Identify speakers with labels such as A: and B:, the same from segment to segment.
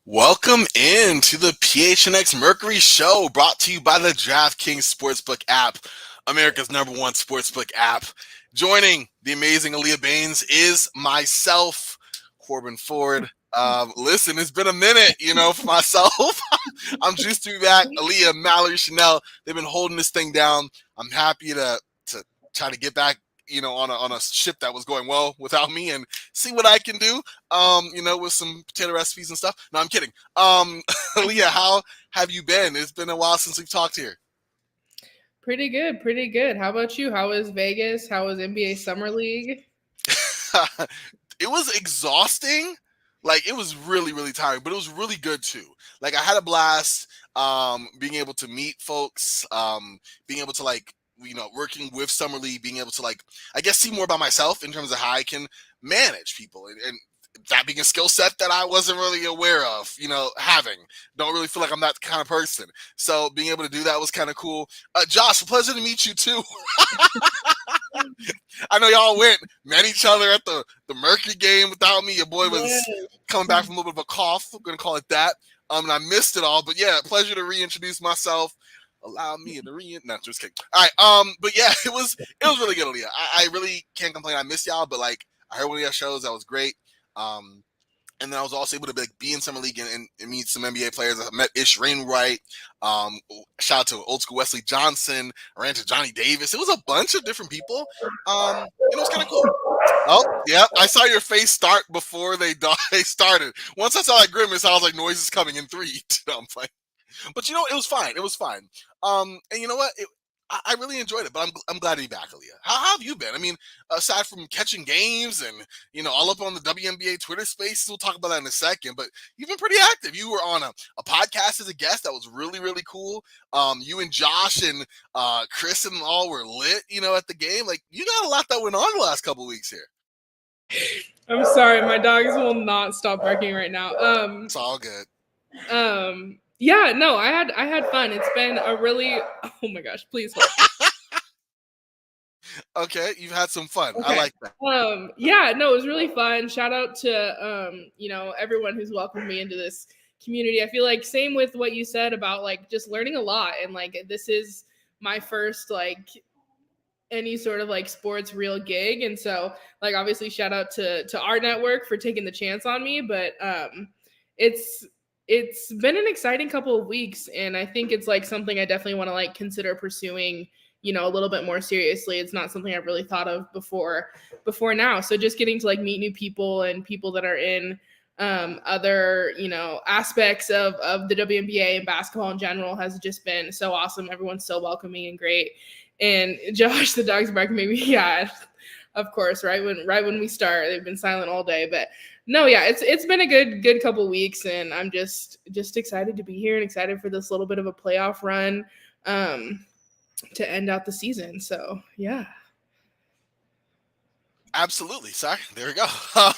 A: Welcome in to the PHNX Mercury show, brought to you by the DraftKings Sportsbook app, America's #1 sportsbook app. Joining the amazing Aaliyah Baines is myself, Corbin Ford. Listen, it's been a minute, for myself. I'm juiced to be back. Aaliyah, Mallory, Chanel, they've been holding this thing down. I'm happy to try to get back, on a ship that was going well without me and see what I can do, with some potato recipes and stuff. No, I'm kidding. Leah, how have you been? It's been a while since we've talked here.
B: Pretty good. How about you? How was Vegas? How was NBA Summer League?
A: It was exhausting. Like, it was really, really tiring, but it was really good too. Like, I had a blast, being able to meet folks, being able to working with Summer League, being able to I guess see more about myself in terms of how I can manage people and that being a skill set that I wasn't really aware of, having. Don't really feel like I'm that kind of person. So being able to do that was kind of cool. Josh, a pleasure to meet you too. I know y'all met each other at the Mercury game without me. Your boy was coming back from a little bit of a cough. I'm going to call it that. And I missed it all. But yeah, pleasure to reintroduce myself. Allow me to no, just kidding. All right, but yeah, it was really good, Aaliyah. I really can't complain. I miss y'all, but I heard one of your shows that was great. And then I was also able to be in Summer League and meet some NBA players. I met Ish Rainwright. Shout out to Old School Wesley Johnson. I ran into Johnny Davis. It was a bunch of different people. It was kind of cool. Oh, yeah, I saw your face start before they started. Once I saw that grimace, I was like, noise is coming in 3. I'm playing. But it was fine. It was fine. And you know what? I really enjoyed it. But I'm glad to be back, Aaliyah. How have you been? I mean, aside from catching games and all up on the WNBA Twitter Spaces, we'll talk about that in a second. But you've been pretty active. You were on a podcast as a guest that was really, really cool. You and Josh and Chris and all were lit. At the game. You got a lot that went on the last couple of weeks here.
B: I'm sorry, my dogs will not stop barking right now.
A: It's all good.
B: Yeah, no, I had fun. It's been a really, oh my gosh, please hold.
A: Okay, you've had some fun.
B: Okay.
A: I like that.
B: Yeah, no, it was really fun. Shout out to everyone who's welcomed me into this community. I feel like same with what you said about just learning a lot, and this is my first any sort of sports real gig, and so obviously shout out to our network for taking the chance on me, but it's been an exciting couple of weeks, and I think it's something I definitely want to consider pursuing, a little bit more seriously. It's not something I've really thought of before now. So just getting to meet new people and people that are in other, aspects of the WNBA and basketball in general has just been so awesome. Everyone's so welcoming and great. And Josh, the dog's barking, maybe, yeah, of course, right when we start, they've been silent all day, but no, yeah, it's been a good couple weeks, and I'm just excited to be here and excited for this little bit of a playoff run to end out the season. So yeah.
A: Absolutely. Sorry. There we go.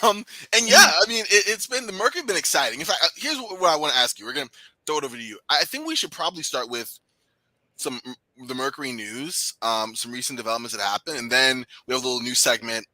A: And yeah, I mean, it's been the Mercury been exciting. In fact, here's what I want to ask you. We're going to throw it over to you. I think we should probably start with the Mercury news, some recent developments that happened, and then we have a little new segment,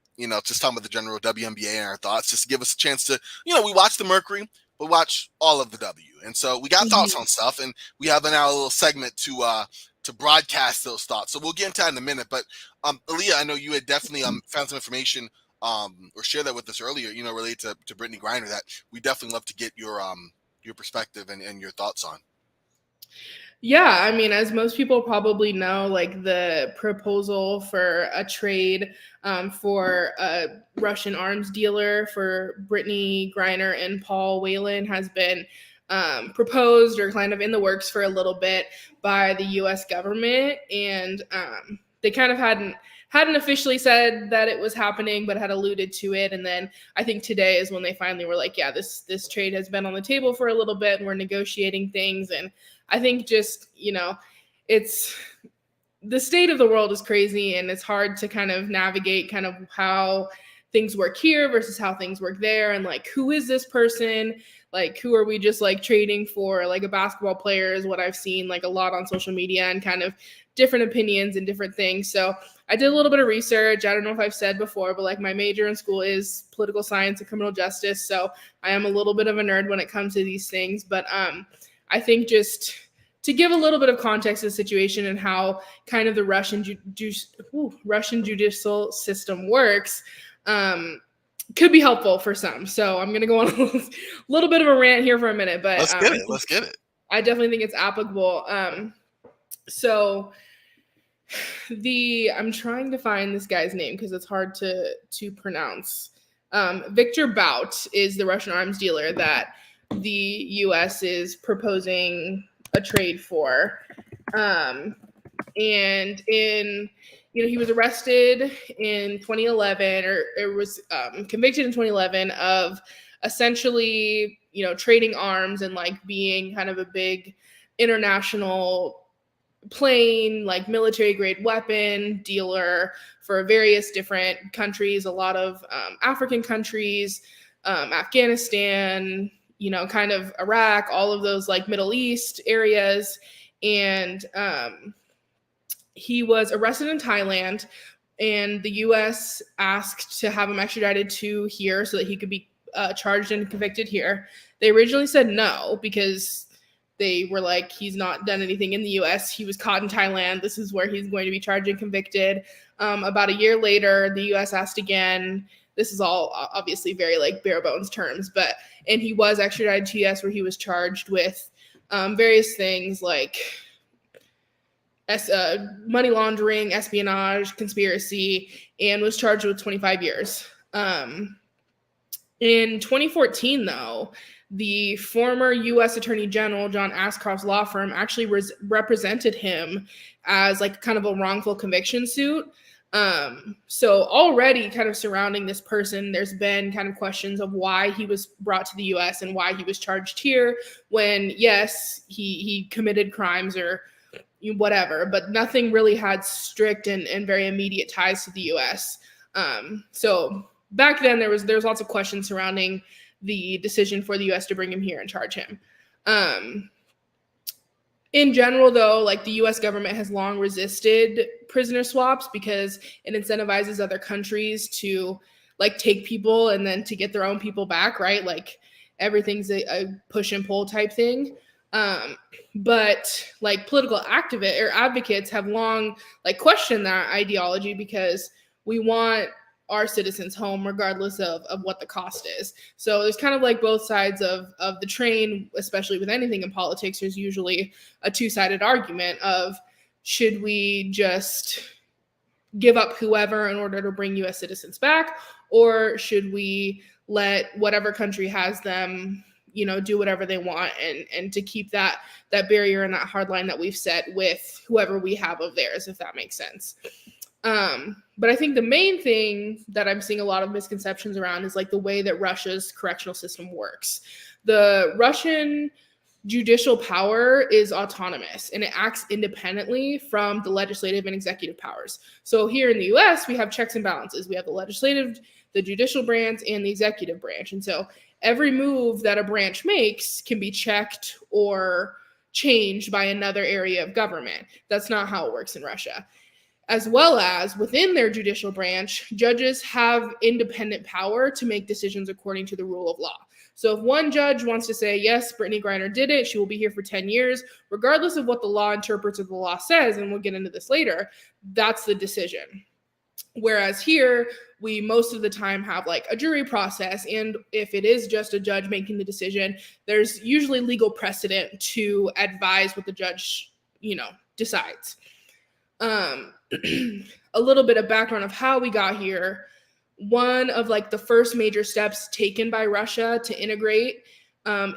A: just talking about the general WNBA and our thoughts, just to give us a chance to, we watch the Mercury, but watch all of the W. And so we got thoughts on stuff, and we have now a little segment to broadcast those thoughts. So we'll get into that in a minute. But Aaliyah, I know you had definitely found some information or shared that with us earlier, related to Brittney Griner that we definitely love to get your perspective and your thoughts on.
B: Yeah, I mean, as most people probably know, the proposal for a trade for a Russian arms dealer for Brittney Griner and Paul Whelan has been proposed or kind of in the works for a little bit by the U.S. government, and they kind of hadn't officially said that it was happening, but had alluded to it. And then I think today is when they finally were like, yeah, this trade has been on the table for a little bit, and we're negotiating things. And I think just, it's the state of the world is crazy, and it's hard to kind of navigate kind of how things work here versus how things work there. And who is this person? Who are we just trading for? A basketball player is what I've seen a lot on social media, and kind of different opinions and different things. So I did a little bit of research. I don't know if I've said before, but like my major in school is political science and criminal justice. So I am a little bit of a nerd when it comes to these things. But I think just to give a little bit of context to the situation and how kind of the Russian judicial system works, could be helpful for some. So I'm going to go on a little bit of a rant here for a minute, but
A: let's get it.
B: I definitely think it's applicable. So I'm trying to find this guy's name because it's hard to pronounce. Victor Bout is the Russian arms dealer that the U.S. is proposing a trade for. And he was arrested in 2011, or was convicted in 2011 of essentially, trading arms and like being kind of a big international plane, like military grade weapon dealer for various different countries, a lot of African countries, Afghanistan, kind of Iraq, all of those like Middle East areas. And he was arrested in Thailand, and the U.S. asked to have him extradited to here so that he could be charged and convicted here. They originally said no because they were like, he's not done anything in the U.S. He was caught in Thailand. This is where he's going to be charged and convicted. About a year later, the U.S. asked again. This is all obviously very like bare bones terms, and he was extradited to U.S. where he was charged with various things like money laundering, espionage, conspiracy, and was charged with 25 years. In 2014, though, the former U.S. Attorney General, John Ashcroft's law firm, actually represented him as like kind of a wrongful conviction suit. So already kind of surrounding this person, there's been kind of questions of why he was brought to the U.S. and why he was charged here when, yes, he committed crimes or whatever, but nothing really had strict and very immediate ties to the U.S. So back then there was lots of questions surrounding the decision for the U.S. to bring him here and charge him. In general, though, like the U.S. government has long resisted prisoner swaps because it incentivizes other countries to like take people and then to get their own people back, right? Like everything's a push and pull type thing. But like political activists or advocates have long like questioned that ideology because we want our citizens home regardless of what the cost is. So there's kind of like both sides of the train, especially with anything in politics. There's usually a two-sided argument of should we just give up whoever in order to bring U.S. citizens back, or should we let whatever country has them do whatever they want and to keep that barrier and that hard line that we've set with whoever we have of theirs, if that makes sense. But I think the main thing that I'm seeing a lot of misconceptions around is like the way that Russia's correctional system works. The Russian judicial power is autonomous and it acts independently from the legislative and executive powers. So here in the US, we have checks and balances. We have the legislative, the judicial branch, and the executive branch. And so every move that a branch makes can be checked or changed by another area of government. That's not how it works in Russia. As well as within their judicial branch, judges have independent power to make decisions according to the rule of law. So if one judge wants to say, yes, Brittney Griner did it, she will be here for 10 years, regardless of what the law interprets or the law says, and we'll get into this later, that's the decision. Whereas here, we most of the time have like a jury process. And if it is just a judge making the decision, there's usually legal precedent to advise what the judge, decides. A little bit of background of how we got here. One of like the first major steps taken by Russia to integrate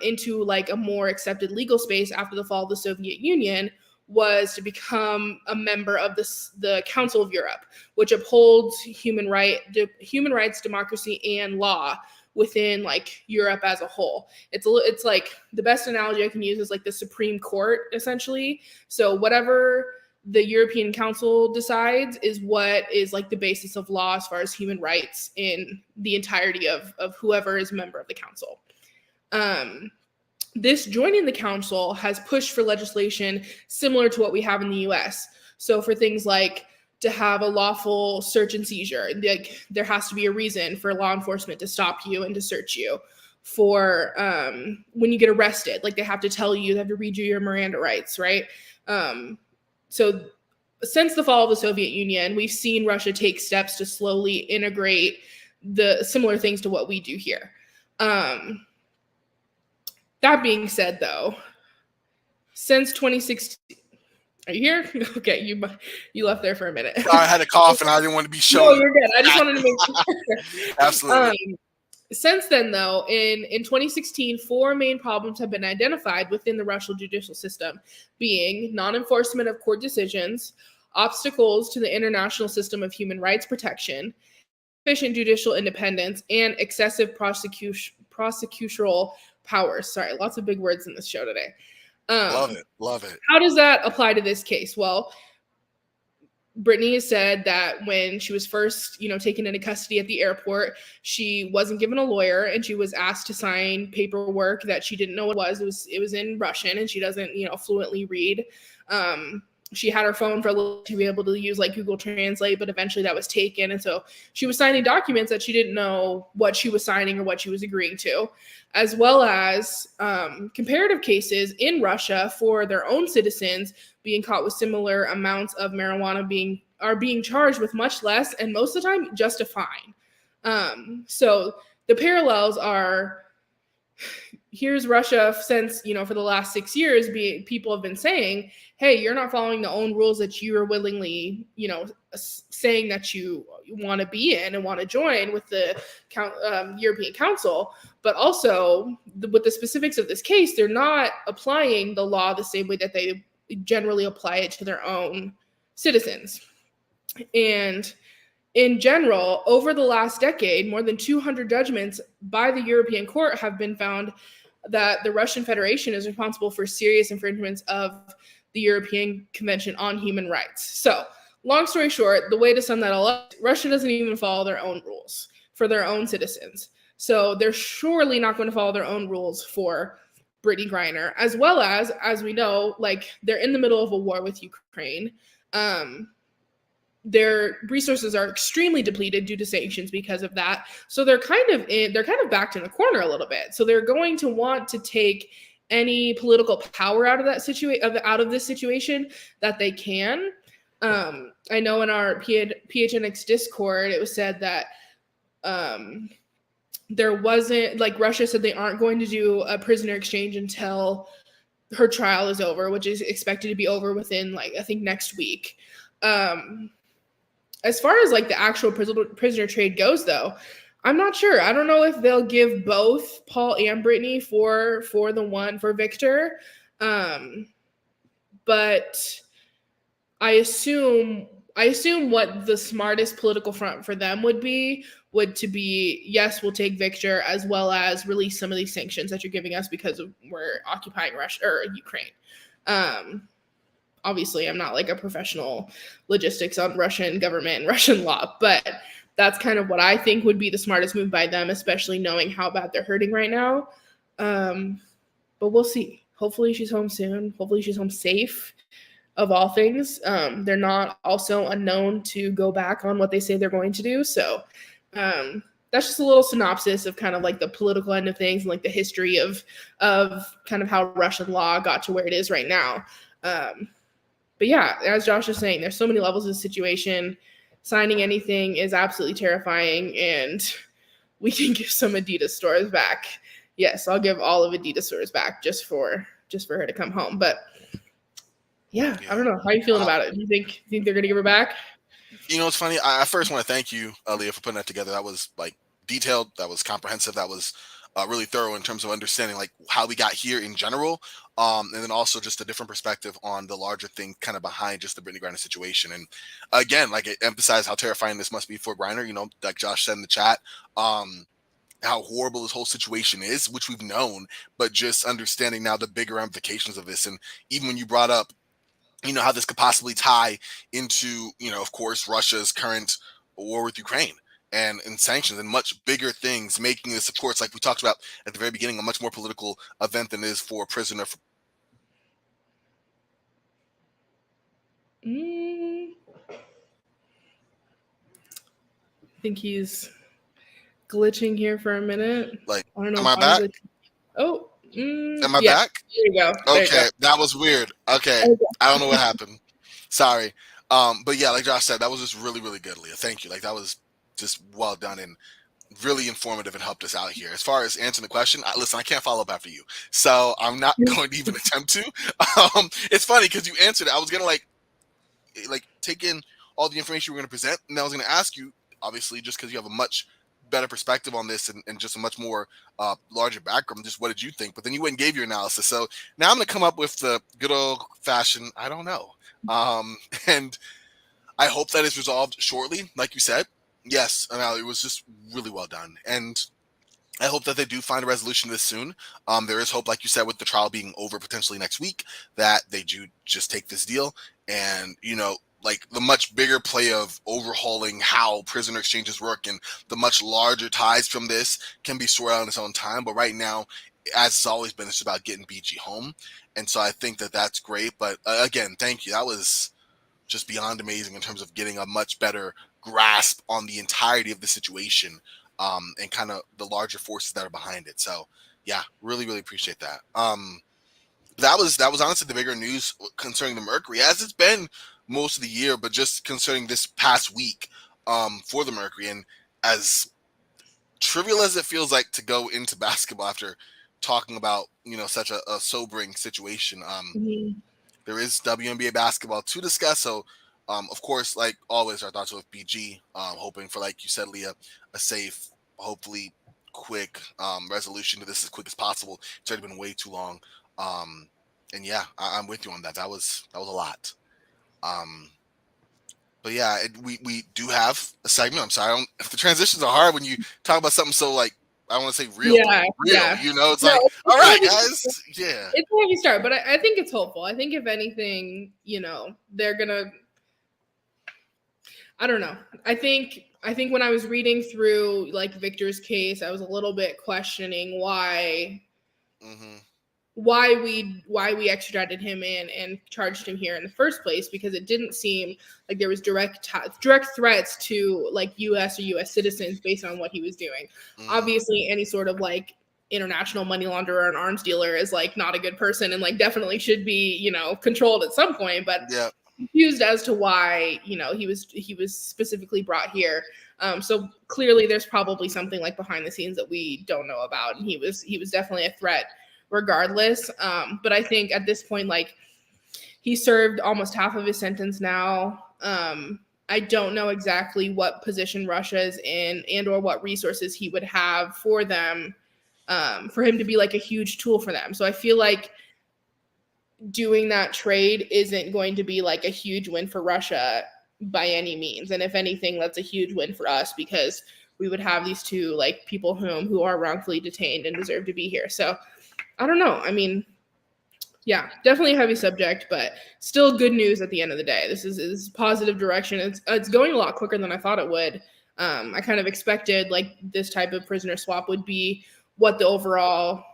B: into like a more accepted legal space after the fall of the Soviet Union was to become a member of the Council of Europe, which upholds human rights, democracy, and law within like Europe as a whole. It's like the best analogy I can use is like the Supreme Court, essentially. So whatever the European Council decides is what is like the basis of law as far as human rights in the entirety of whoever is a member of the council. This joining the council has pushed for legislation similar to what we have in the US. So for things like to have a lawful search and seizure, like there has to be a reason for law enforcement to stop you and to search you. For when you get arrested, like they have to tell you, they have to read you your Miranda rights, right? So since the fall of the Soviet Union, we've seen Russia take steps to slowly integrate the similar things to what we do here. That being said, though, since 2016, are you here? Okay, you left there for a minute.
A: Sorry, I had a cough and I didn't want to be shown.
B: No, you're good. I just wanted to make
A: sure. Absolutely.
B: Since then, though, in 2016, 4 main problems have been identified within the Russian judicial system, being non-enforcement of court decisions, obstacles to the international system of human rights protection, insufficient judicial independence, and excessive prosecutorial powers. Sorry, lots of big words in this show today.
A: Love it.
B: How does that apply to this case? Well, Brittney has said that when she was first, taken into custody at the airport, she wasn't given a lawyer and she was asked to sign paperwork that she didn't know what it was. It was in Russian and she doesn't, fluently read. She had her phone for a little to be able to use like Google Translate, but eventually that was taken. And so she was signing documents that she didn't know what she was signing or what she was agreeing to, as well as comparative cases in Russia for their own citizens being caught with similar amounts of marijuana being charged with much less and most of the time just a fine. So the parallels are, here's Russia since, for the last 6 years, people have been saying, hey, you're not following the own rules that you are willingly, saying that you want to be in and want to join with the European Council. But also with the specifics of this case, they're not applying the law the same way that they generally apply it to their own citizens. And in general, over the last decade, more than 200 judgments by the European Court have been found that the Russian Federation is responsible for serious infringements of the European Convention on Human Rights. So, long story short, the way to sum that all up, Russia doesn't even follow their own rules for their own citizens. So they're surely not going to follow their own rules for Brittney Griner, as well as we know, like they're in the middle of a war with Ukraine. Their resources are extremely depleted due to sanctions because of that. So they're kind of backed in a corner a little bit. So they're going to want to take any political power out of that out of this situation that they can. I know in our PHNX Discord, it was said that there wasn't, like Russia said they aren't going to do a prisoner exchange until her trial is over, which is expected to be over within I think next week. As far as the actual prisoner trade goes, though, I'm not sure. I don't know if they'll give both Paul and Brittney for Victor. But I assume what the smartest political front for them would be, yes, we'll take Victor as well as release some of these sanctions that you're giving us because we're occupying Russia or Ukraine. Obviously, I'm not a professional logistics on Russian government and Russian law, but that's kind of what I think would be the smartest move by them, especially knowing how bad they're hurting right now. But we'll see. Hopefully she's home soon. Hopefully she's home safe, of all things. They're not also unknown to go back on what they say they're going to do. So that's just a little synopsis of kind of the political end of things and the history of kind of how Russian law got to where it is right now. But yeah, as Josh is saying, there's so many levels of the situation. Signing anything is absolutely terrifying, and we can give some Adidas stores back. Yes, I'll give all of Adidas stores back just for her to come home. But yeah, I don't know. How are you feeling about it? Do you think they're gonna give her back?
A: It's funny. I first want to thank you, Leah, for putting that together. That was detailed. That was comprehensive. That was really thorough in terms of understanding how we got here in general, and then also just a different perspective on the larger thing kind of behind just the Brittney Griner situation. And again, it emphasized how terrifying this must be for Griner. Like Josh said in the chat, how horrible this whole situation is, which we've known, but just understanding now the bigger ramifications of this. And even when you brought up, how this could possibly tie into, of course, Russia's current war with Ukraine. And sanctions and much bigger things, making this, of course, like we talked about at the very beginning, a much more political event than it is for a prisoner.
B: I think he's glitching here for a minute.
A: Like,
B: I don't know.
A: am I back?
B: Oh,
A: Am I
B: yeah.
A: back?
B: There you go. There you
A: Okay,
B: go.
A: that was weird. Okay,
B: Okay.
A: I don't know what happened. Sorry. But yeah, like Josh said, that was just really, really good, Leah. Thank you. Like, that was just well done and really informative and helped us out here. As far as answering the question, listen, I can't follow up after you, so I'm not going to even attempt to. It's funny because you answered it. I was gonna like take in all the information you were going to present, and I was going to ask you, obviously, just because you have a much better perspective on this and just a much more larger background, just what did you think? But then you went and gave your analysis. So now I'm going to come up with the good old fashioned, I don't know. And I hope that is resolved shortly, like you said. Yes, it was just really well done. And I hope that they do find a resolution this soon. There is hope, like you said, with the trial being over potentially next week, that they do just take this deal and, like the much bigger play of overhauling how prisoner exchanges work and the much larger ties from this can be sorted out in its own time. But right now, as it's always been, it's about getting BG home. And so I think that that's great. But again, thank you. That was just beyond amazing in terms of getting a much better grasp on the entirety of the situation and kind of the larger forces that are behind it. So yeah, really, really appreciate that. That was honestly the bigger news concerning the Mercury, as it's been most of the year, but just concerning this past week for the Mercury. And as trivial as it feels like to go into basketball after talking about, such a sobering situation, there is WNBA basketball to discuss. So, of course, like always, our thoughts are with BG, hoping for, like you said, Leah, a safe, hopefully quick resolution to this as quick as possible. It's already been way too long. And yeah, I'm with you on that. That was a lot. But yeah, we do have a segment. I'm sorry, if the transitions are hard when you talk about something so like I want to say real,
B: Yeah.
A: It's like, all right, guys, yeah.
B: It's a heavy start, but I think it's hopeful. I think if anything, they're gonna. I don't know. I think when I was reading through like Victor's case, I was a little bit questioning why.
A: Mm-hmm.
B: Why we extradited him in and charged him here in the first place, because it didn't seem like there was direct threats to like U.S. or U.S. citizens based on what he was doing. Mm-hmm. Obviously, any sort of like international money launderer or an arms dealer is like not a good person and like definitely should be controlled at some point. But
A: yeah,
B: confused as to why he was specifically brought here. So clearly, there's probably something like behind the scenes that we don't know about. And he was definitely a threat regardless. But I think at this point, like, he served almost half of his sentence now. I don't know exactly what position Russia is in and or what resources he would have for them, for him to be like a huge tool for them. So I feel like doing that trade isn't going to be like a huge win for Russia by any means. And if anything, that's a huge win for us, because we would have these two like people who are wrongfully detained and deserve to be here. So I don't know. I mean, yeah, definitely a heavy subject, but still good news at the end of the day. This is positive direction. It's going a lot quicker than I thought it would. I kind of expected like this type of prisoner swap would be what the overall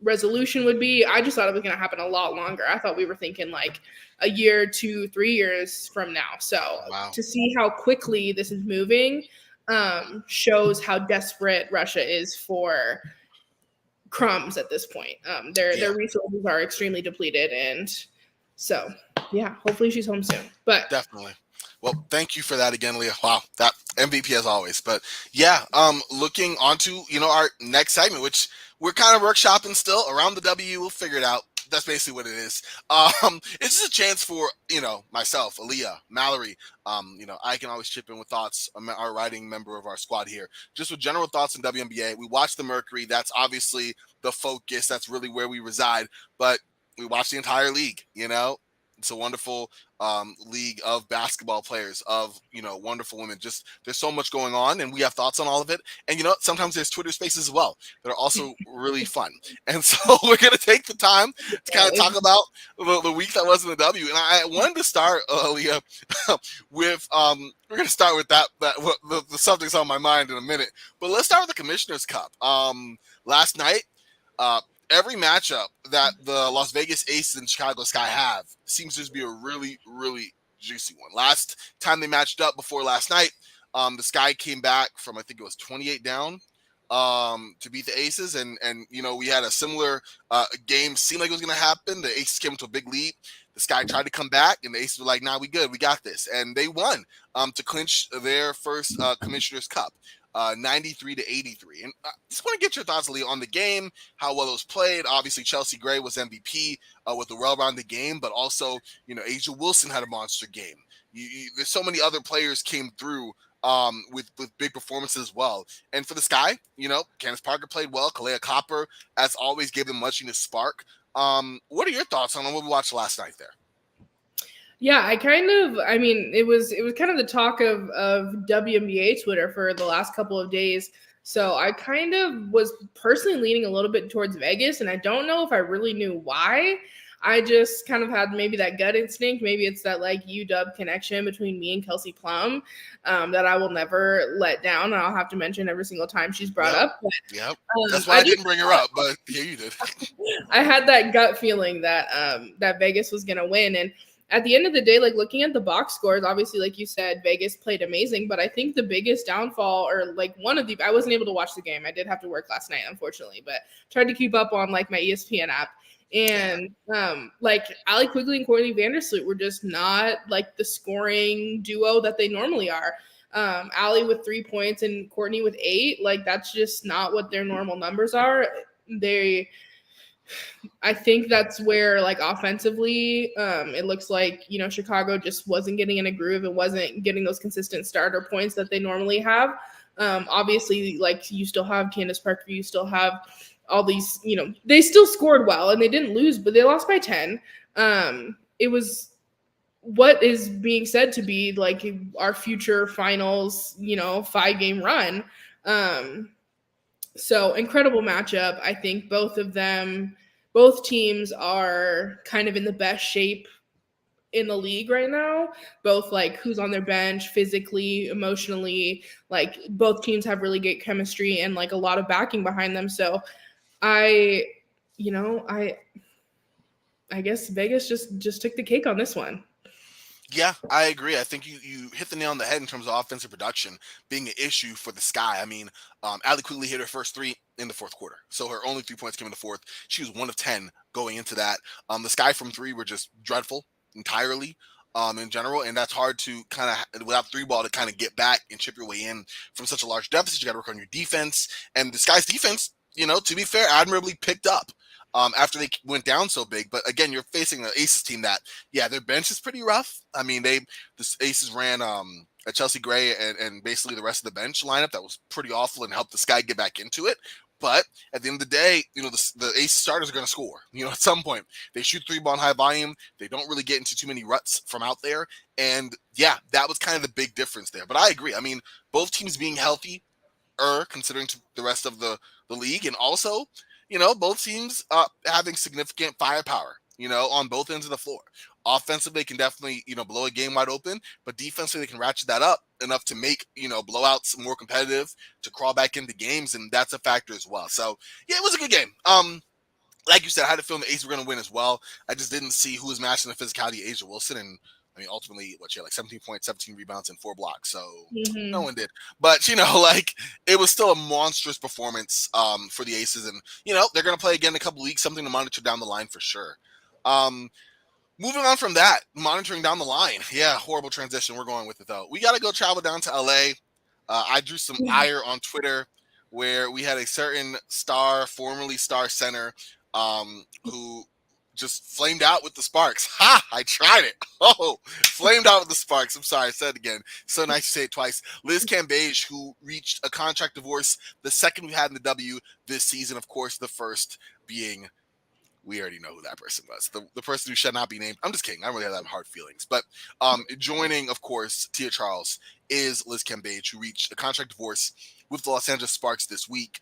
B: resolution would be. I just thought it was going to happen a lot longer. I thought we were thinking like a year, 2, 3 years from now. So wow. To see how quickly this is moving shows how desperate Russia is for crumbs at this point. Their resources are extremely depleted, and so yeah, hopefully she's home soon. But
A: definitely. Well, thank you for that again, Leah. Wow, that MVP as always. But yeah, looking onto our next segment, which we're kind of workshopping still around the W. We'll figure it out. That's basically what it is. It's just a chance for myself, Aaliyah, Mallory. I can always chip in with thoughts. I'm our writing member of our squad here, just with general thoughts in WNBA. We watch the Mercury. That's obviously the focus. That's really where we reside. But we watch the entire league. It's a wonderful league of basketball players, of wonderful women. Just there's so much going on, and we have thoughts on all of it. And sometimes there's Twitter spaces as well that are also really fun. And so we're gonna take the time to kind of talk about the week that was in the W. And I wanted to start, Leah, with we're gonna start with that the subject's on my mind in a minute. But let's start with the Commissioner's Cup. Last night, every matchup that the Las Vegas Aces and Chicago Sky have seems to be a really, really juicy one. Last time they matched up before last night, the Sky came back from, I think it was 28 down to beat the Aces, and we had a similar game. Seemed like it was going to happen. The Aces came into a big lead. The Sky tried to come back, and the Aces were like, "Nah, we good. We got this," and they won to clinch their first Commissioner's Cup. 93 to 83. And I just want to get your thoughts, Lee, on the game, how well it was played. Obviously, Chelsea Gray was MVP with a well-rounded game, but also, Asia Wilson had a monster game. There's so many other players came through with big performances as well. And for the Sky, Candace Parker played well. Kalea Copper, as always, gave them much needed spark. What are your thoughts on what we watched last night there?
B: Yeah, it was kind of the talk of WNBA Twitter for the last couple of days. So I kind of was personally leaning a little bit towards Vegas, and I don't know if I really knew why. I just kind of had maybe that gut instinct. Maybe it's that like UW connection between me and Kelsey Plum that I will never let down. And I'll have to mention every single time she's brought up. But,
A: that's why I didn't bring her up, but yeah, you did.
B: I had that gut feeling that that Vegas was going to win. And at the end of the day, like looking at the box scores, obviously, like you said, Vegas played amazing. But I think the biggest downfall, or like I wasn't able to watch the game. I did have to work last night, unfortunately, but tried to keep up on like my ESPN app. And like Allie Quigley and Courtney Vandersloot were just not like the scoring duo that they normally are. Allie with 3 points and Courtney with 8, like that's just not what their normal numbers are. I think that's where like offensively, it looks like, Chicago just wasn't getting in a groove. It wasn't getting those consistent starter points that they normally have. Obviously, like you still have Candace Parker, you still have all these, they still scored well and they didn't lose, but they lost by 10. It was what is being said to be like our future finals, 5-game run. So incredible matchup. I think both teams are kind of in the best shape in the league right now, both like who's on their bench physically, emotionally, like both teams have really great chemistry and like a lot of backing behind them. So I guess Vegas just took the cake on this one.
A: Yeah, I agree. I think you hit the nail on the head in terms of offensive production being an issue for the Sky. I mean, Allie Quigley hit her first 3 in the fourth quarter. So her only 3 points came in the fourth. She was 1 of 10 going into that. The Sky from 3 were just dreadful entirely in general. And that's hard to kind of, without 3-ball, to kind of get back and chip your way in from such a large deficit. You got to work on your defense. And the Sky's defense, to be fair, admirably picked up after they went down so big. But again, you're facing an Aces team that, their bench is pretty rough. I mean, the Aces ran a Chelsea Gray and basically the rest of the bench lineup that was pretty awful and helped the Sky get back into it. But at the end of the day, the Aces starters are going to score. At some point, they shoot 3-ball in high volume. They don't really get into too many ruts from out there. And that was kind of the big difference there. But I agree. I mean, both teams being healthy, considering the rest of the league, and also, both teams having significant firepower, on both ends of the floor. Offensively, they can definitely, blow a game wide open, but defensively, they can ratchet that up enough to make, blowouts more competitive, to crawl back into games, and that's a factor as well. So, it was a good game. Like you said, I had a feeling the Aces were going to win as well. I just didn't see who was matching the physicality of Asia Wilson, and I mean, ultimately, she had like 17 points, 17 rebounds, and 4 blocks. So no one did. But, it was still a monstrous performance for the Aces. And, they're going to play again in a couple weeks, something to monitor down the line for sure. Moving on from that, monitoring down the line. Yeah, horrible transition. We're going with it, though. We got to go travel down to L.A. I drew some ire on Twitter where we had a certain star, formerly star center, who just flamed out with the Sparks. Ha! I tried it. Oh, flamed out with the Sparks. I'm sorry, I said it again. So nice to say it twice. Liz Cambage, who reached a contract divorce, the second we had in the W this season. Of course, the first being, we already know who that person was. The person who shall not be named. I'm just kidding. I don't really have that hard feelings. But joining, of course, Tia Charles is Liz Cambage, who reached a contract divorce with the Los Angeles Sparks this week.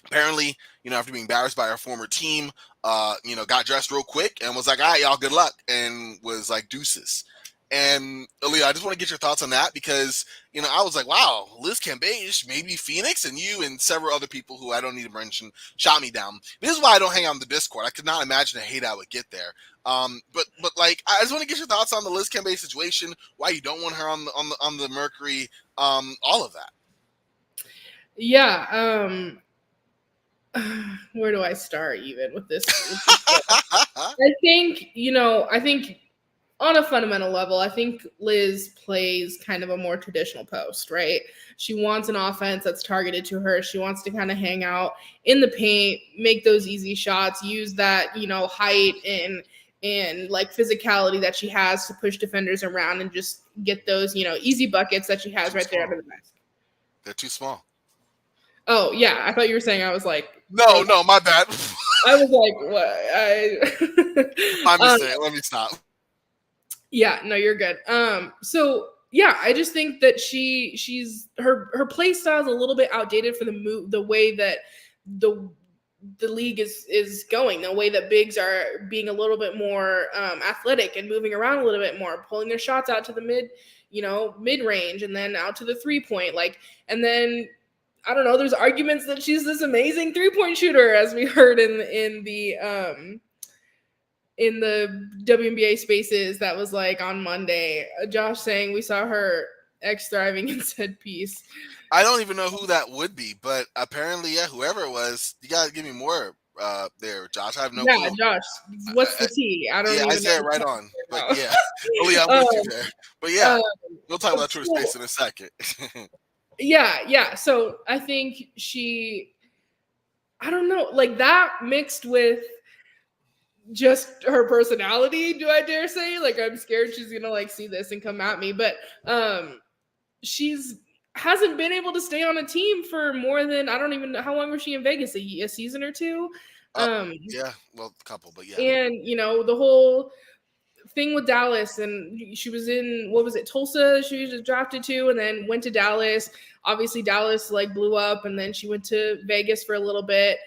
A: Apparently, after being embarrassed by our former team, got dressed real quick and was like, all right, y'all, good luck, and was like, deuces. And Aaliyah, I just want to get your thoughts on that because, I was like, wow, Liz Cambage, maybe Phoenix, and you and several other people who I don't need to mention shot me down. This is why I don't hang out on the Discord. I could not imagine the hate I would get there. But like, I just want to get your thoughts on the Liz Cambage situation, why you don't want her on the Mercury, all of that.
B: Yeah. Where do I start even with this? I think on a fundamental level, I think Liz plays kind of a more traditional post, right? She wants an offense that's targeted to her. She wants to kind of hang out in the paint, make those easy shots, use that, height and like physicality that she has to push defenders around and just get those, easy buckets that she has right there under the basket.
A: They're too small.
B: Oh, yeah. I thought you were saying I was like...
A: No, my bad.
B: I was like, what?
A: My mistake. Let me stop.
B: Yeah, no, you're good. So yeah, I just think that she's her play style is a little bit outdated for the way that the league is going, the way that bigs are being a little bit more athletic and moving around a little bit more, pulling their shots out to the mid range and then out to the 3-point, and then I don't know, there's arguments that she's this amazing 3-point shooter, as we heard in the WNBA spaces that was like on Monday. Josh saying we saw her ex thriving in said piece.
A: I don't even know who that would be, but apparently, yeah, whoever it was, you gotta give me more there, Josh. I have no clue.
B: Josh, what's the tea? I don't even
A: I said it right on. But yeah. Well, yeah, I'm with you there. But yeah, we'll talk about True Space in a second.
B: Yeah. So I think I don't know, like that mixed with just her personality, do I dare say? Like, I'm scared she's gonna see this and come at me, but she's hasn't been able to stay on a team for more than, I don't even know, how long was she in Vegas, a season or two?
A: Yeah, well, a couple, but yeah.
B: And the whole thing with Dallas, and she was in, what was it, Tulsa she was drafted to, and then went to Dallas. Obviously Dallas blew up, and then she went to Vegas for a little bit.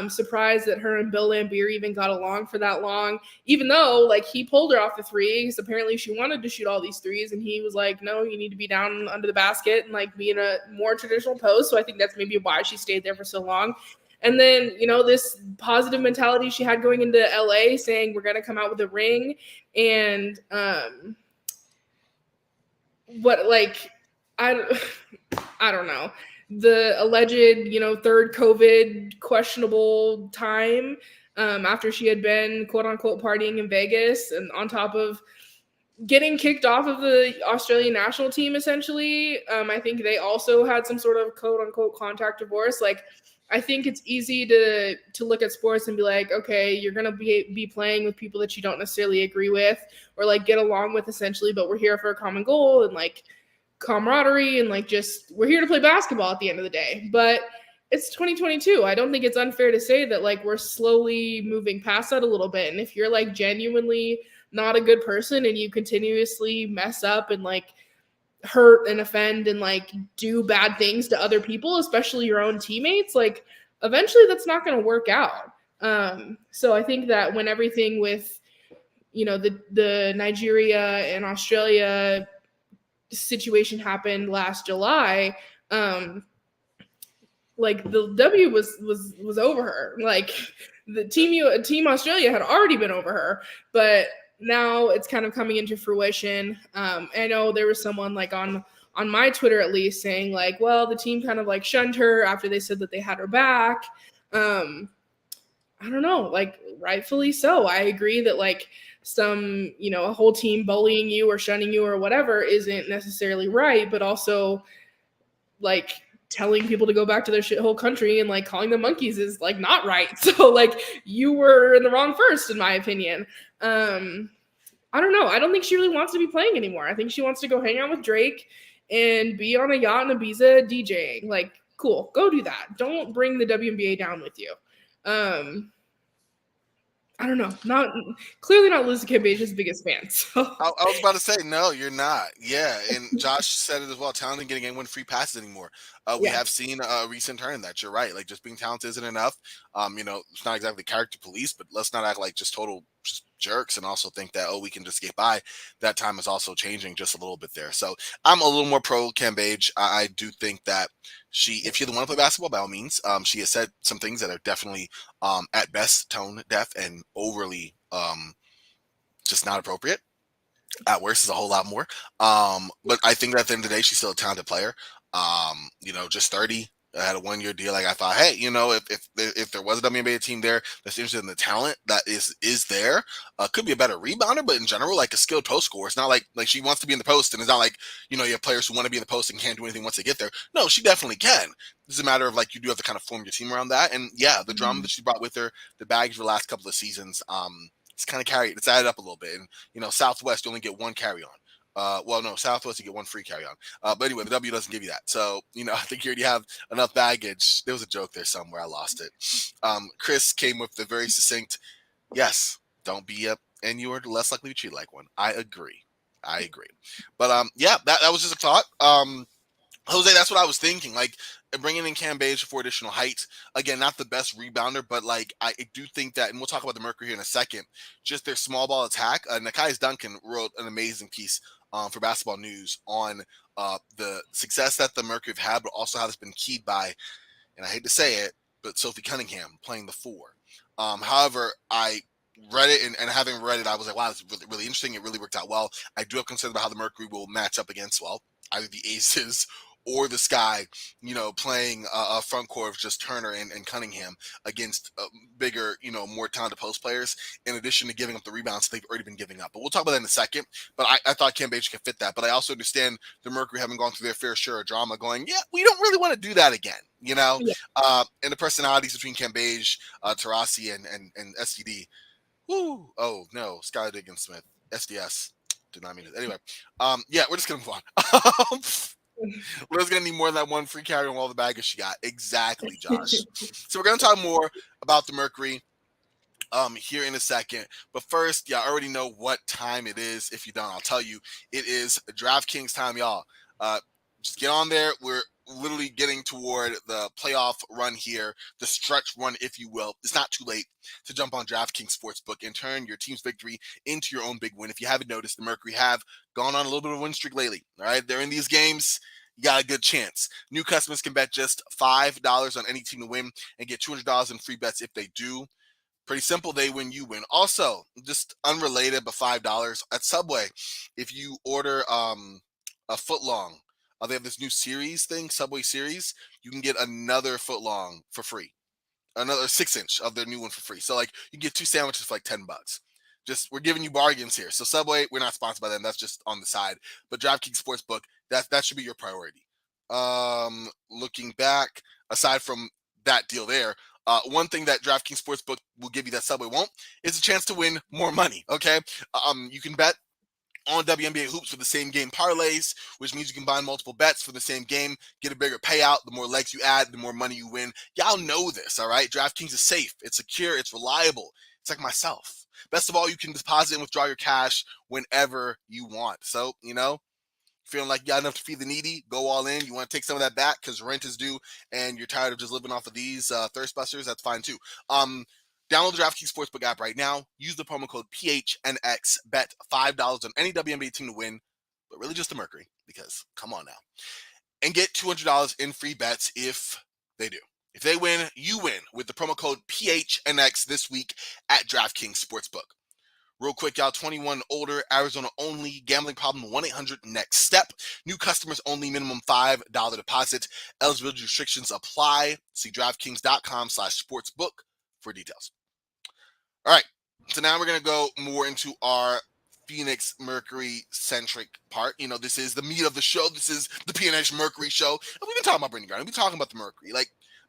B: Surprised that her and Bill Laimbeer even got along for that long, even though he pulled her off the threes. Apparently she wanted to shoot all these threes, and he was like, no, you need to be down under the basket and be in a more traditional post. So I think that's maybe why she stayed there for so long. And then, this positive mentality she had going into LA, saying we're going to come out with a ring. And I don't know. The alleged, third COVID questionable time after she had been, quote unquote, partying in Vegas, and on top of getting kicked off of the Australian national team, essentially. I think they also had some sort of quote unquote contract divorce. I think it's easy to look at sports and be like, okay, you're going to be playing with people that you don't necessarily agree with or get along with, essentially, but we're here for a common goal and camaraderie and just we're here to play basketball at the end of the day. But it's 2022. I don't think it's unfair to say that we're slowly moving past that a little bit. And if you're genuinely not a good person and you continuously mess up and hurt and offend and do bad things to other people, especially your own teammates, eventually that's not going to work out. So I think that when everything with the Nigeria and Australia situation happened last July, the W was over her. The team Australia had already been over her, but now it's kind of coming into fruition. I know there was someone on my Twitter at least saying well, the team kind of shunned her after they said that they had her back. I don't know, rightfully so. I agree that some, a whole team bullying you or shunning you or whatever isn't necessarily right, but also telling people to go back to their shithole country and calling them monkeys is not right. So you were in the wrong first, in my opinion. I don't know. I don't think she really wants to be playing anymore. I think she wants to go hang out with Drake and be on a yacht in Ibiza DJing. Cool, go do that. Don't bring the WNBA down with you. I don't know. Clearly not Liz Cambage's biggest fan. So.
A: I was about to say, no, you're not. Yeah, and Josh said it as well. Talented getting anyone free passes anymore. We have seen a recent turn in that. You're right. Just being talented isn't enough. It's not exactly character police, but let's not act like just total just jerks and also think that, oh, we can just get by. That time is also changing just a little bit there. So I'm a little more pro Cambage. I do think that if you want to play basketball, by all means, she has said some things that are definitely at best tone deaf and overly just not appropriate. At worst is a whole lot more. But I think that at the end of the day, she's still a talented player. Just 30. I had a 1-year deal. Like I thought, hey, if there was a WNBA team there that's interested in the talent that is there, could be a better rebounder, but in general, like a skilled post scorer. It's not like she wants to be in the post, and it's not like you have players who want to be in the post and can't do anything once they get there. No, she definitely can. It's a matter of you do have to kind of form your team around that. And yeah, the drama that she brought with her, the baggage for the last couple of seasons, it's kind of it's added up a little bit. And Southwest you only get one carry on. Southwest, you get one free carry-on. But anyway, the W doesn't give you that. So, I think you already have enough baggage. There was a joke there somewhere. I lost it. Chris came with the very succinct, yes, don't be and you are less likely to be treated like one. I agree. But, that was just a thought. Jose, that's what I was thinking. Bringing in Cambage for additional height. Again, not the best rebounder, but I do think that, and we'll talk about the Mercury here in a second, just their small ball attack. Nekias Duncan wrote an amazing piece for Basketball News on the success that the Mercury have had, but also how it's been keyed by, and I hate to say it, but Sophie Cunningham playing the 4. However, I read it, and having read it, I was like, wow, this is really, really interesting. It really worked out well. I do have concerns about how the Mercury will match up against, either the Aces or the Sky, playing a front court of just Turner and Cunningham against bigger, more talented post players, in addition to giving up the rebounds they've already been giving up. But we'll talk about that in a second. But I thought Cambage could fit that. But I also understand the Mercury having gone through their fair share of drama going, yeah, we don't really want to do that again,
B: Yeah.
A: And the personalities between Cambage, Tarasi, and STD. Woo! Oh, no, Skylar Diggins-Smith, SDS. Did not mean it. Anyway, we're just going to move on. Liz gonna need more than that one free carry on all the baggage she got. Exactly, Josh. So we're gonna talk more about the Mercury here in a second. But first, I already know what time it is. If you don't, I'll tell you. It is DraftKings time, y'all. Just get on there. We're literally getting toward the playoff run here, the stretch run, if you will. It's not too late to jump on DraftKings Sportsbook and turn your team's victory into your own big win. If you haven't noticed, the Mercury have gone on a little bit of a win streak lately. All right, they're in these games. You got a good chance. New customers can bet just $5 on any team to win and get $200 in free bets if they do. Pretty simple. They win, you win. Also, just unrelated, but $5 at Subway. If you order a foot long, they have this new series thing, Subway series. You can get another foot long for free, another 6-inch of their new one for free. So you can get 2 sandwiches for $10. Just we're giving you bargains here. So Subway, we're not sponsored by them. That's just on the side. But DraftKings Sportsbook, that should be your priority. Looking back, aside from that deal there, one thing that DraftKings Sportsbook will give you that Subway won't is a chance to win more money. Okay, you can bet on WNBA hoops for the same game parlays, which means you can buy multiple bets for the same game, get a bigger payout. The more legs you add, the more money you win. Y'all know this, all right? DraftKings is safe, it's secure, it's reliable. It's like myself. Best of all, you can deposit and withdraw your cash whenever you want. So, feeling like you got enough to feed the needy, go all in. You want to take some of that back because rent is due and you're tired of just living off of these thirst busters, that's fine too. Download the DraftKings Sportsbook app right now. Use the promo code PHNX. Bet $5 on any WNBA team to win, but really just the Mercury, because come on now. And get $200 in free bets if they do. If they win, you win with the promo code PHNX this week at DraftKings Sportsbook. Real quick, y'all, 21 older, Arizona only, gambling problem, 1-800-NEXT STEP. New customers only, minimum $5 deposit. Eligibility restrictions apply. See DraftKings.com/sportsbook for details. All right, so now we're going to go more into our Phoenix Mercury centric part. This is the meat of the show. This is the PHNX Mercury show. And we've been talking about Brittney Griner. We've been talking about the Mercury.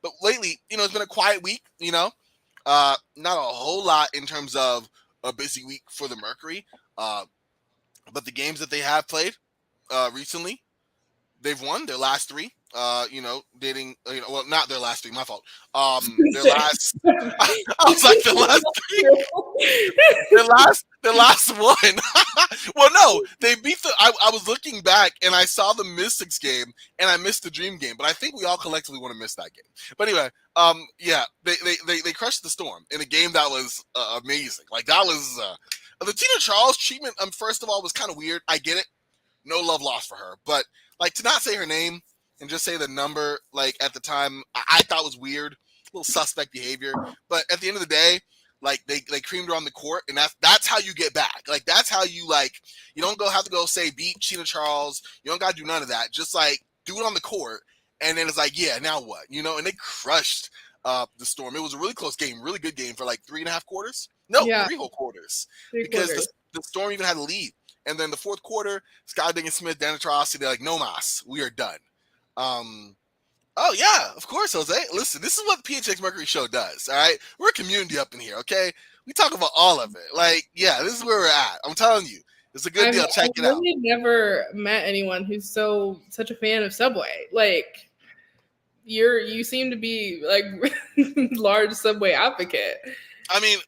A: But lately, it's been a quiet week, not a whole lot in terms of a busy week for the Mercury. But the games that they have played recently, they've won their last 3. dating, well, not their last three, my fault. Their last, I was like, the last three, their last one. Well, no, they beat I was looking back and I saw the Mystics game and I missed the Dream game, but I think we all collectively want to miss that game. But anyway, yeah, they crushed the Storm in a game that was amazing. Like, that was the Tina Charles treatment. First of all, was kind of weird. I get it. No love lost for her, but like, to not say her name and just say the number, like, at the time, I thought was weird, a little suspect behavior. But at the end of the day, like, they creamed her on the court, and that's how you get back. Like, that's how you, like, you don't have to go say beat Tina Charles. You don't got to do none of that. Just, like, do it on the court, and then it's like, yeah, now what? And they crushed the Storm. It was a really close game, really good game for like 3.5 quarters. No, yeah. 3 whole quarters. Because the Storm even had a lead. And then the fourth quarter, Scott Diggins-Smith, Dan Atrocity, they're like, no mas, we are done. Oh, yeah, of course, Jose. Listen, this is what the PHNX Mercury show does, all right? We're a community up in here, okay? We talk about all of it. Like, yeah, this is where we're at. I'm telling you. It's a good deal. Check it out.
B: I've really never met anyone who's such a fan of Subway. Like, you seem to be, like, large Subway advocate.
A: I mean,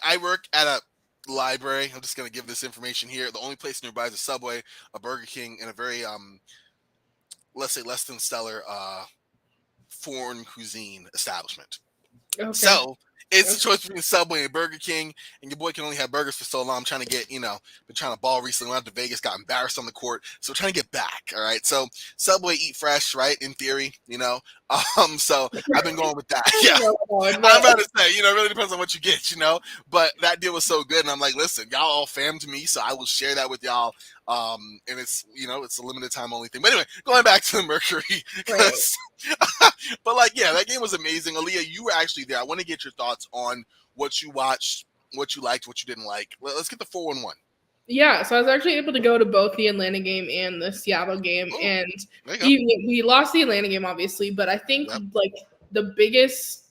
A: I work at a library. I'm just going to give this information here. The only place nearby is a Subway, a Burger King, and a very, let's say, less than stellar foreign cuisine establishment. Okay. So it's a choice between Subway and Burger King, and your boy can only have burgers for so long. I'm trying to get, been trying to ball recently. Went out to Vegas, got embarrassed on the court, so trying to get back. All right, so Subway, eat fresh, right? In theory, so I've been going with that. Yeah, I'm about to say, it really depends on what you get, But that deal was so good, and I'm like, listen, y'all all fam to me, so I will share that with y'all. And it's, it's a limited time only thing. But anyway, going back to the Mercury, right. But like, yeah, that game was amazing. Aaliyah, you were actually there. I want to get your thoughts on what you watched, what you liked, what you didn't like. Let's get the 4-1-1.
B: Yeah, so I was actually able to go to both the Atlanta game and the Seattle game. Ooh, and we lost the Atlanta game, obviously, but I think like the biggest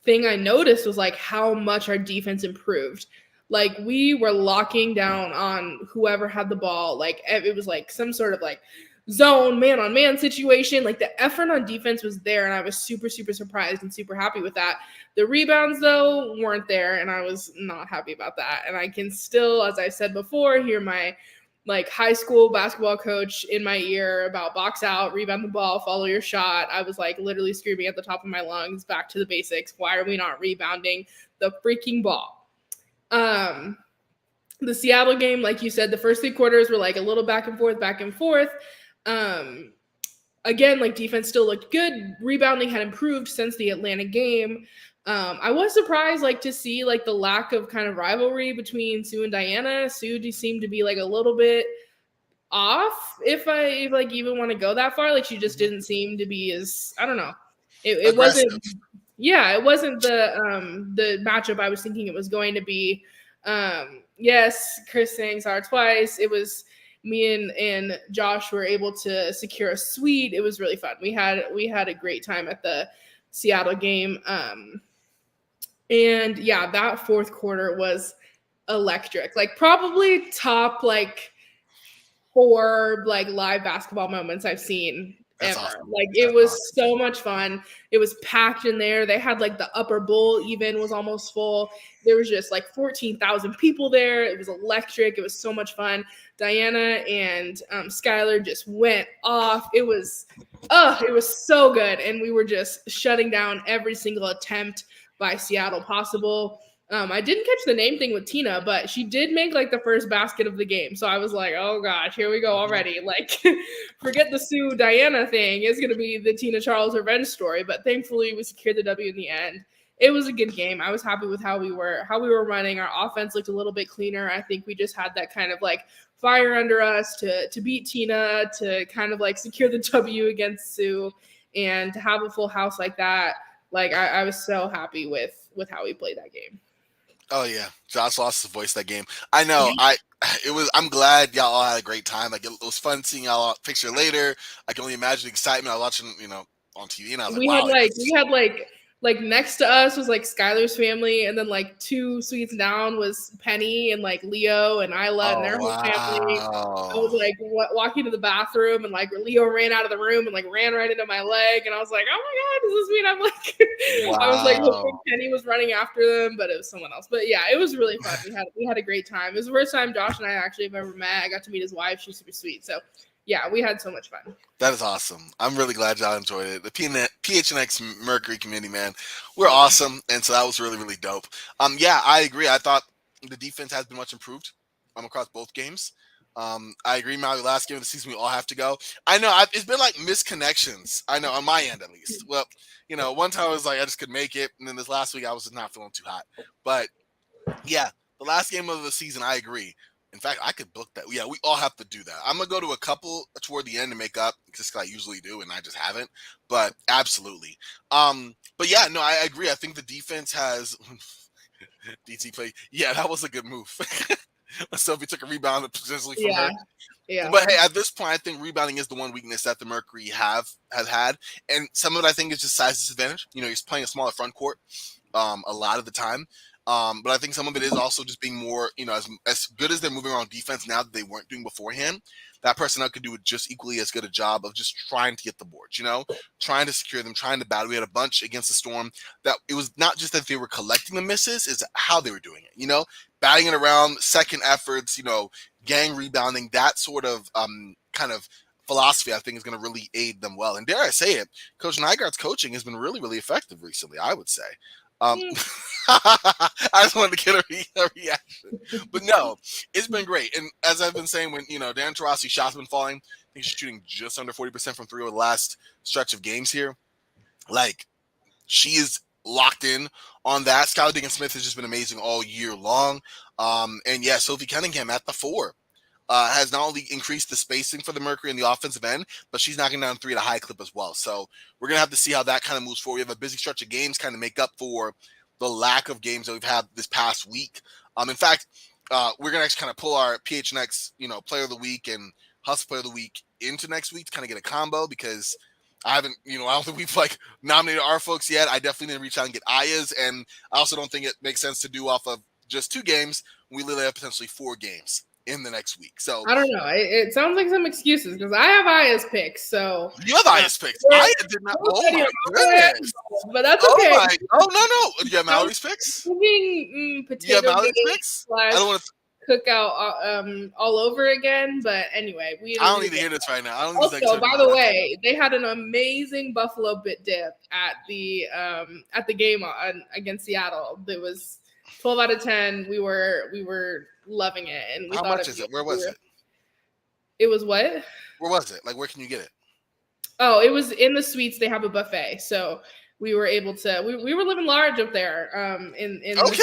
B: thing I noticed was like how much our defense improved. Like, we were locking down on whoever had the ball. Like, it was like some sort of like zone man-on-man situation. Like, the effort on defense was there, and I was super, super surprised and super happy with that. The rebounds, though, weren't there, and I was not happy about that. And I can still, as I said before, hear my like high school basketball coach in my ear about box out, rebound the ball, follow your shot. I was like literally screaming at the top of my lungs, back to the basics. Why are we not rebounding the freaking ball? The Seattle game, like you said, the first 3 quarters were like a little back and forth. Again, like, defense still looked good. Rebounding had improved since the Atlanta game. I was surprised, like, to see like the lack of kind of rivalry between Sue and Diana. Sue seemed to be like a little bit off, if I like even want to go that far. Like, she just didn't seem to be as, I don't know. It wasn't. Yeah, it wasn't the matchup I was thinking it was going to be. Yes, Chris sang sorry twice. It was me and Josh were able to secure a suite. It was really fun. We had a great time at the Seattle game. And yeah, that fourth quarter was electric. Like, probably top like 4 like live basketball moments I've seen. That's ever. Awesome. Like, it was so much fun. It was packed in there. They had like the upper bowl even was almost full. There was just like 14,000 people there. It was electric. It was so much fun. Diana and Skylar just went off. It was so good. And we were just shutting down every single attempt by Seattle possible. I didn't catch the name thing with Tina, but she did make like the first basket of the game. So I was like, oh gosh, here we go already. Like, forget the Sue Diana thing. It's going to be the Tina Charles revenge story. But thankfully we secured the W in the end. It was a good game. I was happy with how we were running. Our offense looked a little bit cleaner. I think we just had that kind of like fire under us to beat Tina, to kind of like secure the W against Sue, and to have a full house like that. Like, I was so happy with how we played that game.
A: Oh yeah, Josh lost his voice that game. I know. I'm glad y'all all had a great time. Like, it was fun seeing y'all picture later. I can only imagine the excitement. I was watching, on TV, and I was
B: we had like next to us was like Skylar's family, and then like 2 suites down was Penny and like Leo and Isla and their whole family. I was like walking to the bathroom, and like Leo ran out of the room and like ran right into my leg, and I was like, oh my god, does this mean I'm like I was like hoping Penny was running after them, but it was someone else. But yeah, it was really fun. We had a great time. It was the first time Josh and I actually have ever met. I got to meet his wife. She's super sweet. So yeah, we had so much fun.
A: That is awesome. I'm really glad y'all enjoyed it. The PHNX Mercury community, man, we're awesome, and so that was really, really dope. Yeah, I agree. I thought the defense has been much improved across both games. I agree, Maui. Last game of the season, we all have to go. I know it's been like misconnections. I know on my end at least. Well, you know, one time I was like I just couldn't make it, and then this last week I was just not feeling too hot. But yeah, the last game of the season, I agree. In fact, I could book that. Yeah, we all have to do that. I'm going to go to a couple toward the end to make up, just like I usually do, and I just haven't. But absolutely. But yeah, no, I agree. I think the defense has DT play. Yeah, that was a good move. Sophie took a rebound potentially from her.
B: Yeah.
A: But hey, at this point, I think rebounding is the one weakness that the Mercury has had. And some of it, I think, is just size disadvantage. You know, he's playing a smaller front court a lot of the time. But I think some of it is also just being more, you know, as good as they're moving around defense now that they weren't doing beforehand, that personnel could do just equally as good a job of just trying to get the boards, you know, trying to secure them, trying to battle. We had a bunch against the Storm that it was not just that they were collecting the misses, is how they were doing it, you know, batting it around, second efforts, you know, gang rebounding, that sort of kind of philosophy, I think, is going to really aid them well. And dare I say it, Coach Nygaard's coaching has been really, really effective recently, I would say. I just wanted to get a reaction, but no, it's been great. And as I've been saying, when you know Dan Taurasi's shots been falling, I think she's shooting just under 40% from 3 over the last stretch of games here. Like she is locked in on that. Skylar Diggins-Smith has just been amazing all year long. And yeah, Sophie Cunningham at the 4 has not only increased the spacing for the Mercury in the offensive end, but she's knocking down 3 at a high clip as well. So we're going to have to see how that kind of moves forward. We have a busy stretch of games kind of make up for the lack of games that we've had this past week. In fact, we're going to actually kind of pull our PHNX, you know, player of the week and Hustle player of the week into next week to kind of get a combo, because I don't think we've like nominated our folks yet. I definitely need to reach out and get Aya's. And I also don't think it makes sense to do off of just 2 games. We literally have potentially 4 games in the next week. So
B: I don't know. It sounds like some excuses because I have Aya's picks. So
A: you have Aya's picks. Aya did not. Oh my goodness!
B: But that's okay.
A: Oh no! You have Mallory's picks.
B: Potato
A: Mallory's picks. I don't want to
B: cookout all over again. But anyway,
A: I don't need to hear this right now. I don't need
B: also, by the way, they had an amazing buffalo bit dip at the game against Seattle. It was 12 out of 10. We were loving it, and we
A: how
B: thought
A: much is it? Where was it?
B: It was what?
A: Where was it? Like, where can you get it?
B: Oh, it was in the suites. They have a buffet, so we were able to. We were living large up there. In
A: okay.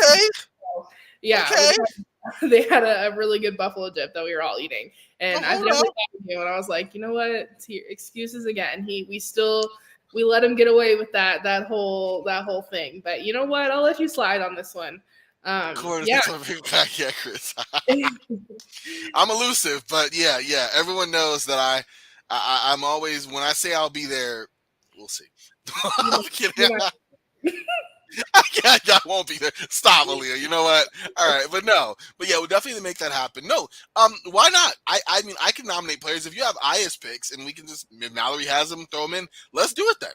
B: Yeah.
A: Okay.
B: They had a really good buffalo dip that we were all eating, and I definitely thought of you, and I was like, you know what? Excuses again. We let him get away with that whole thing, but you know what? I'll let you slide on this one. Yeah,
A: Chris. I'm elusive, but yeah. Everyone knows that I'm always, when I say I'll be there, we'll see. I'm kidding. I won't be there. Stop, Aaliyah. You know what? All right, but yeah, we'll definitely make that happen. No, why not? I mean, I can nominate players if you have Aya's picks, and we can just, if Mallory has them, throw them in. Let's do it then.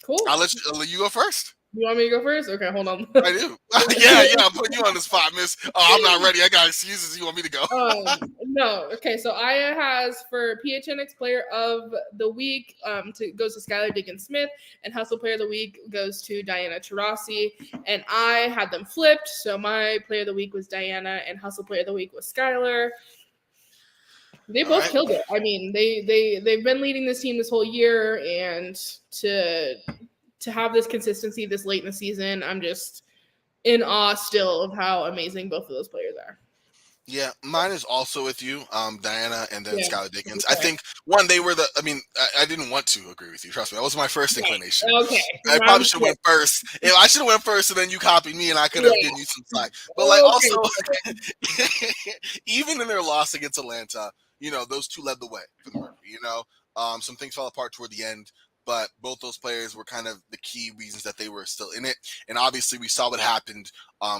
B: Cool.
A: I'll let you go first.
B: You want me to go first? Okay, hold on.
A: I do. Yeah, I'm putting you on the spot, miss. Oh, I'm not ready. I got excuses. You want me to go?
B: No. Okay, so Aya has for PHNX Player of the Week goes to Skylar Diggins-Smith, and Hustle Player of the Week goes to Diana Taurasi. And I had them flipped, so my Player of the Week was Diana, and Hustle Player of the Week was Skylar. They both killed it. I mean, they've been leading this team this whole year, and to have this consistency this late in the season, I'm just in awe still of how amazing both of those players are.
A: Yeah, mine is also with you, Diana, and then Skylar Diggins. Okay. I think, one, they were I didn't want to agree with you. Trust me. That was my first inclination.
B: Okay.
A: I probably should have went first. I should have went first, and then you copied me, and I could have given you some slack. But, also, even in their loss against Atlanta, those 2 led the way for the Mercury. Some things fell apart toward the end. but both those players were kind of the key reasons that they were still in it. And obviously, we saw what happened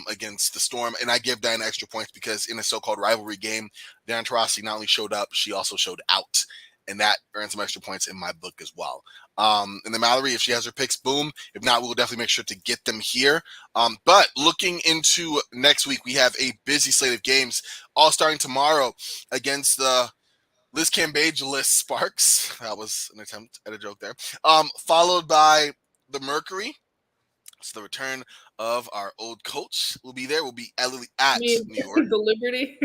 A: against the Storm, and I give Diana extra points because in a so-called rivalry game, Diana Taurasi not only showed up, she also showed out, and that earned some extra points in my book as well. And then Mallory, if she has her picks, boom. If not, we'll definitely make sure to get them here. But looking into next week, we have a busy slate of games, all starting tomorrow against the Liz Cambage, Liz Sparks. That was an attempt at a joke there. Followed by the Mercury. So the return of our old coach will be there. We'll be at New York.
B: The Liberty.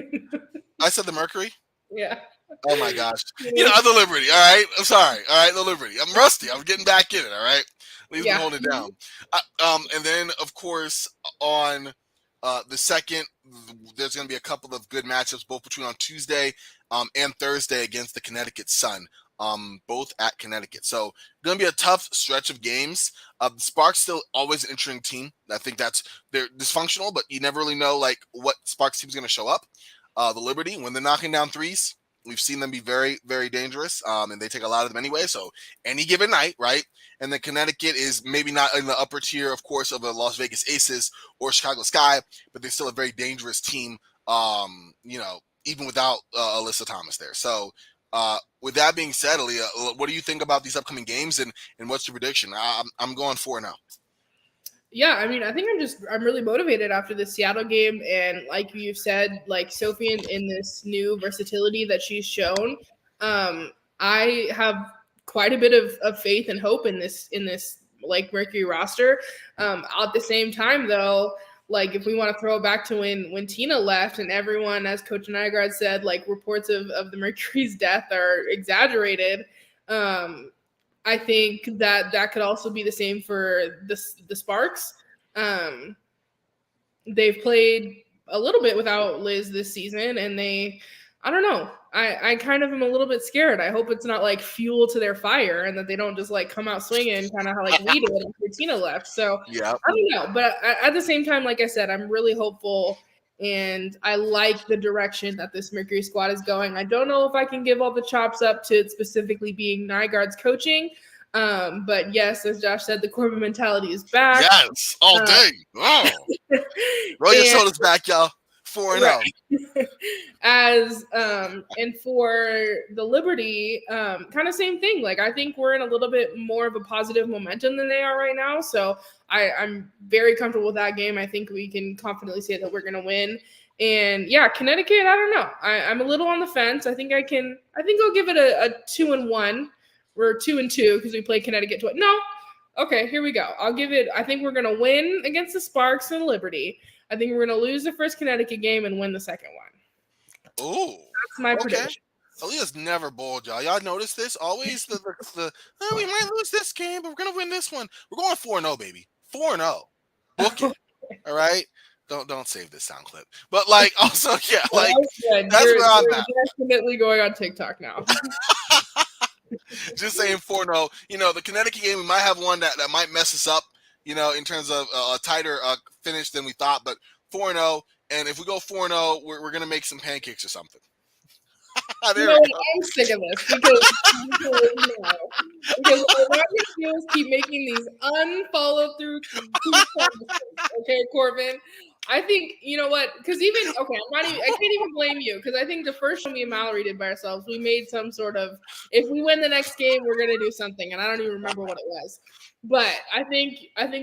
A: I said the Mercury?
B: Yeah.
A: Oh my gosh. You know, the Liberty. All right. I'm sorry. All right. The Liberty. I'm rusty. I'm getting back in it. All right. Leave me holding it down. And then, of course, on the second, there's going to be a couple of good matchups, both between on Tuesday and Thursday against the Connecticut Sun, both at Connecticut. So going to be a tough stretch of games. The Sparks still always an interesting team. I think they're dysfunctional, but you never really know like what Sparks team is going to show up. The Liberty, when they're knocking down threes, we've seen them be very, very dangerous, and they take a lot of them anyway. So any given night, right? And then Connecticut is maybe not in the upper tier, of course, of the Las Vegas Aces or Chicago Sky, but they're still a very dangerous team, even without Alyssa Thomas there. So with that being said, Aaliyah, what do you think about these upcoming games, and what's your prediction? I'm going 4-0.
B: Yeah, I mean, I think I'm really motivated after the Seattle game, and like you've said, like Sophie in this new versatility that she's shown, I have quite a bit of faith and hope in this like Mercury roster. At the same time, though, like if we want to throw it back to when Tina left, and everyone, as Coach Nygaard said, like reports of the Mercury's death are exaggerated. I think that could also be the same for the Sparks. They've played a little bit without Liz this season, and I don't know. I kind of am a little bit scared. I hope it's not like fuel to their fire, and that they don't just like come out swinging, kind of how like we did after Tina left. So yeah, I don't know. But at the same time, like I said, I'm really hopeful. And I like the direction that this Mercury squad is going. I don't know if I can give all the chops up to it specifically being Nygaard's coaching. But yes, as Josh said, the Corbin mentality is back.
A: Yes, all day. Oh. Roll your shoulders back, y'all. 4-0.
B: Right. And for the Liberty, kind of same thing. Like I think we're in a little bit more of a positive momentum than they are right now. So I'm very comfortable with that game. I think we can confidently say that we're going to win. And yeah, Connecticut, I don't know. I'm a little on the fence. I think I'll give it a 2-1. We're 2-2 because we play Connecticut twice. No. Okay, here we go. I think we're going to win against the Sparks and Liberty. I think we're going to lose the first Connecticut game and win the second one.
A: Ooh.
B: That's my prediction.
A: Aaliyah's never bold, y'all. Y'all notice this? Always we might lose this game, but we're going to win this one. We're going 4-0, baby. 4-0. Book it. All right? Don't save this sound clip. But like also, yeah, like that's where I'm at.
B: You're definitely going on TikTok now.
A: Just saying 4-0. The Connecticut game, we might have one that might mess us up, in terms of a tighter finish than we thought. But 4-0, and if we go 4-0, we're going to make some pancakes or something.
B: I'm sick of this because Rocket Fuels keep making these unfollowed through. Okay, Corbin. I think, you know what, because I can't even blame you, because I think the first one me and Mallory did by ourselves, we made some sort of, if we win the next game, we're going to do something, and I don't even remember what it was. But I think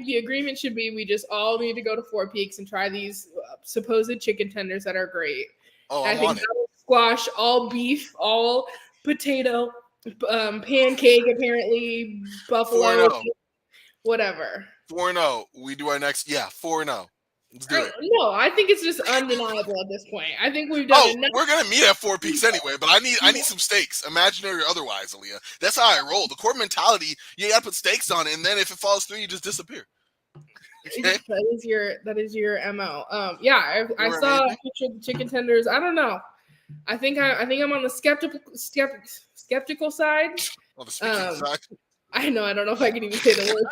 B: the agreement should be we just all need to go to Four Peaks and try these supposed chicken tenders that are great.
A: Oh,
B: I think squash, all beef, all potato, pancake, apparently, buffalo,
A: 4-0.
B: Whatever.
A: 4-0. We do our next, 4-0. Let's do it.
B: No, I think it's just undeniable at this point. I think we've done enough.
A: We're gonna meet at Four Peaks anyway, but I need some stakes, imaginary or otherwise, Aaliyah. That's how I roll. The core mentality, you gotta put stakes on it, and then if it falls through, you just disappear. Okay?
B: That is your MO. I saw a picture of the chicken tenders. I don't know. I think I'm on the skeptical side.
A: On the speaking side.
B: I know. I don't know if I can even say the word.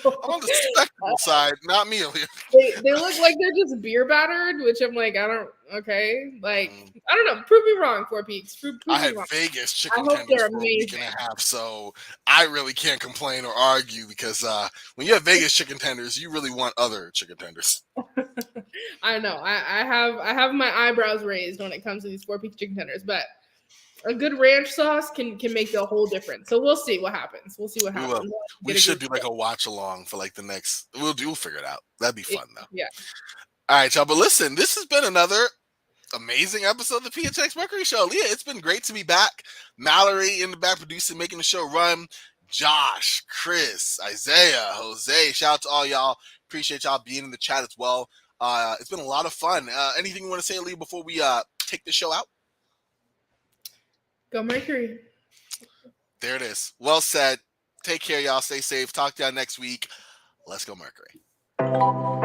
A: I'm on the spectacle side, not me, Aaliyah.
B: They look like they're just beer battered, which I'm like, okay. Like, I don't know. Prove me wrong, Four Peaks. Prove
A: I
B: me
A: had
B: wrong.
A: Vegas chicken
B: hope
A: tenders
B: they're
A: for a week and a half, so I really can't complain or argue because when you have Vegas chicken tenders, you really want other chicken tenders.
B: I know. I have my eyebrows raised when it comes to these Four Peaks chicken tenders, but a good ranch sauce can make the whole difference. So we'll see what happens.
A: We should do like a watch along for like the next. We'll figure it out. That'd be fun though.
B: Yeah.
A: All right, y'all. But listen, this has been another amazing episode of the PHNX Mercury Show. Leah, it's been great to be back. Mallory in the back producing, making the show run. Josh, Chris, Isaiah, Jose. Shout out to all y'all. Appreciate y'all being in the chat as well. It's been a lot of fun. Anything you want to say, Leah, before we take the show out?
B: Go Mercury.
A: There it is. Well said. Take care, y'all. Stay safe. Talk to y'all next week. Let's go, Mercury.